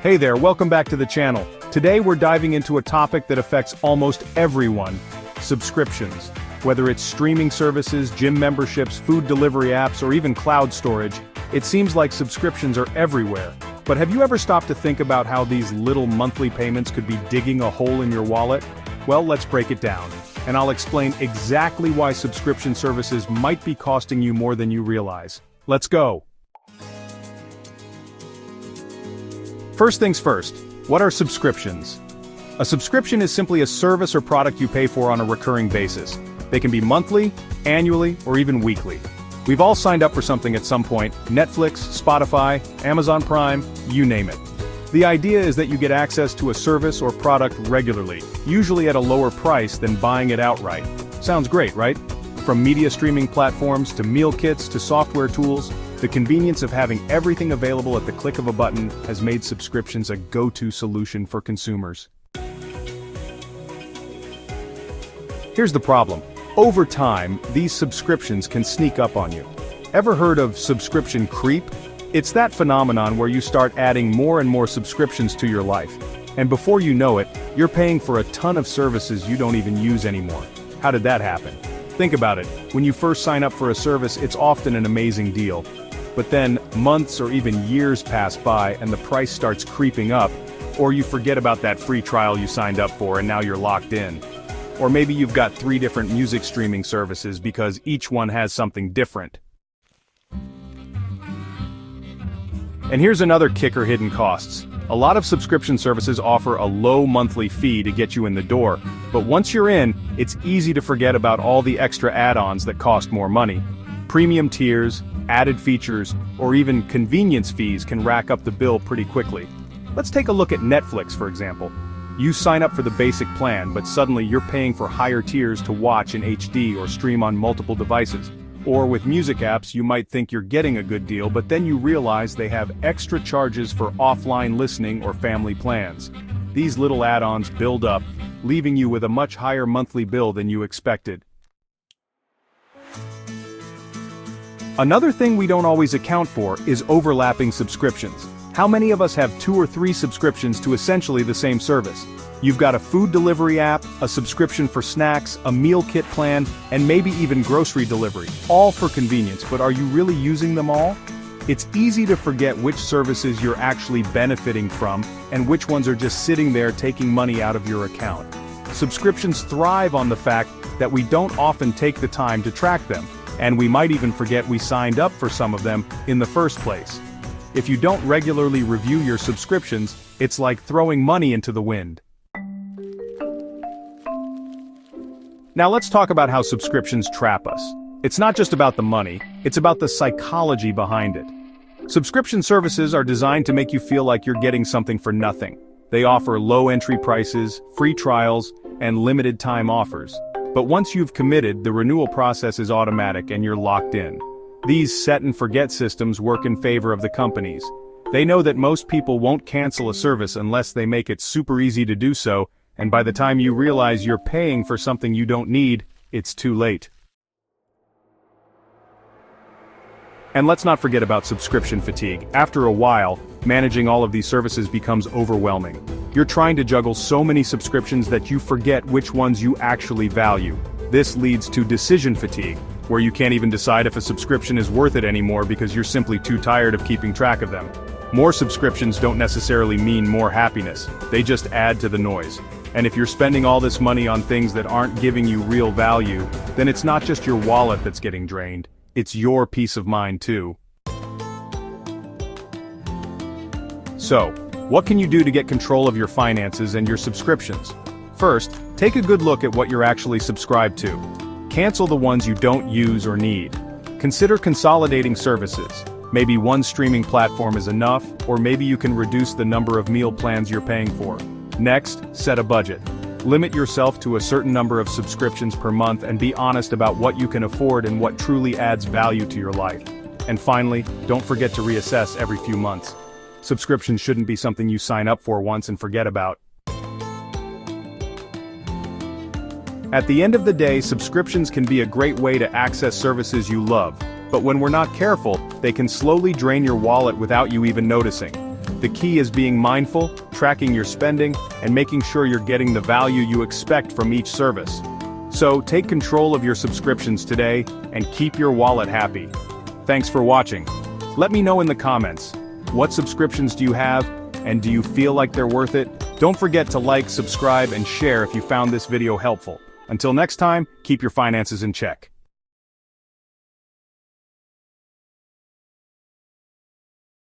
Hey there, welcome back to the channel. Today we're diving into a topic that affects almost everyone: subscriptions. Whether it's streaming services, gym memberships, food delivery apps, or even cloud storage, it seems like subscriptions are everywhere. But have you ever stopped to think about how these little monthly payments could be digging a hole in your wallet? Well, let's break it down, and I'll explain exactly why subscription services might be costing you more than you realize. Let's go! First things first, what are subscriptions? A subscription is simply a service or product you pay for on a recurring basis. They can be monthly, annually, or even weekly. We've all signed up for something at some point: Netflix, Spotify, Amazon Prime, you name it. The idea is that you get access to a service or product regularly, usually at a lower price than buying it outright. Sounds great, right? From media streaming platforms to meal kits to software tools, the convenience of having everything available at the click of a button has made subscriptions a go-to solution for consumers. Here's the problem. Over time, these subscriptions can sneak up on you. Ever heard of subscription creep? It's that phenomenon where you start adding more and more subscriptions to your life. And before you know it, you're paying for a ton of services you don't even use anymore. How did that happen? Think about it. When you first sign up for a service, it's often an amazing deal. But then, months or even years pass by and the price starts creeping up, or you forget about that free trial you signed up for and now you're locked in. Or maybe you've got 3 different music streaming services because each one has something different. And here's another kicker: hidden costs. A lot of subscription services offer a low monthly fee to get you in the door, but once you're in, it's easy to forget about all the extra add-ons that cost more money. Premium tiers, added features, or even convenience fees can rack up the bill pretty quickly. Let's take a look at Netflix, for example. You sign up for the basic plan, but suddenly you're paying for higher tiers to watch in HD or stream on multiple devices. Or with music apps, you might think you're getting a good deal, but then you realize they have extra charges for offline listening or family plans. These little add-ons build up, leaving you with a much higher monthly bill than you expected. Another thing we don't always account for is overlapping subscriptions. How many of us have 2 or 3 subscriptions to essentially the same service? You've got a food delivery app, a subscription for snacks, a meal kit plan, and maybe even grocery delivery, all for convenience, but are you really using them all? It's easy to forget which services you're actually benefiting from and which ones are just sitting there taking money out of your account. Subscriptions thrive on the fact that we don't often take the time to track them, and we might even forget we signed up for some of them in the first place. If you don't regularly review your subscriptions, it's like throwing money into the wind. Now let's talk about how subscriptions trap us. It's not just about the money, it's about the psychology behind it. Subscription services are designed to make you feel like you're getting something for nothing. They offer low entry prices, free trials, and limited time offers. But once you've committed, the renewal process is automatic and you're locked in. These set-and-forget systems work in favor of the companies. They know that most people won't cancel a service unless they make it super easy to do so, and by the time you realize you're paying for something you don't need, it's too late. And let's not forget about subscription fatigue. After a while, managing all of these services becomes overwhelming. You're trying to juggle so many subscriptions that you forget which ones you actually value. This leads to decision fatigue, where you can't even decide if a subscription is worth it anymore because you're simply too tired of keeping track of them. More subscriptions don't necessarily mean more happiness, they just add to the noise. And if you're spending all this money on things that aren't giving you real value, then it's not just your wallet that's getting drained, it's your peace of mind too. So, what can you do to get control of your finances and your subscriptions? First, take a good look at what you're actually subscribed to. Cancel the ones you don't use or need. Consider consolidating services. Maybe one streaming platform is enough, or maybe you can reduce the number of meal plans you're paying for. Next, set a budget. Limit yourself to a certain number of subscriptions per month and be honest about what you can afford and what truly adds value to your life. And finally, don't forget to reassess every few months. Subscriptions shouldn't be something you sign up for once and forget about. At the end of the day, subscriptions can be a great way to access services you love, but when we're not careful, they can slowly drain your wallet without you even noticing. The key is being mindful, tracking your spending, and making sure you're getting the value you expect from each service. So, take control of your subscriptions today, and keep your wallet happy. Thanks for watching. Let me know in the comments, what subscriptions do you have, and do you feel like they're worth it? Don't forget to like, subscribe, and share if you found this video helpful. Until next time, keep your finances in check.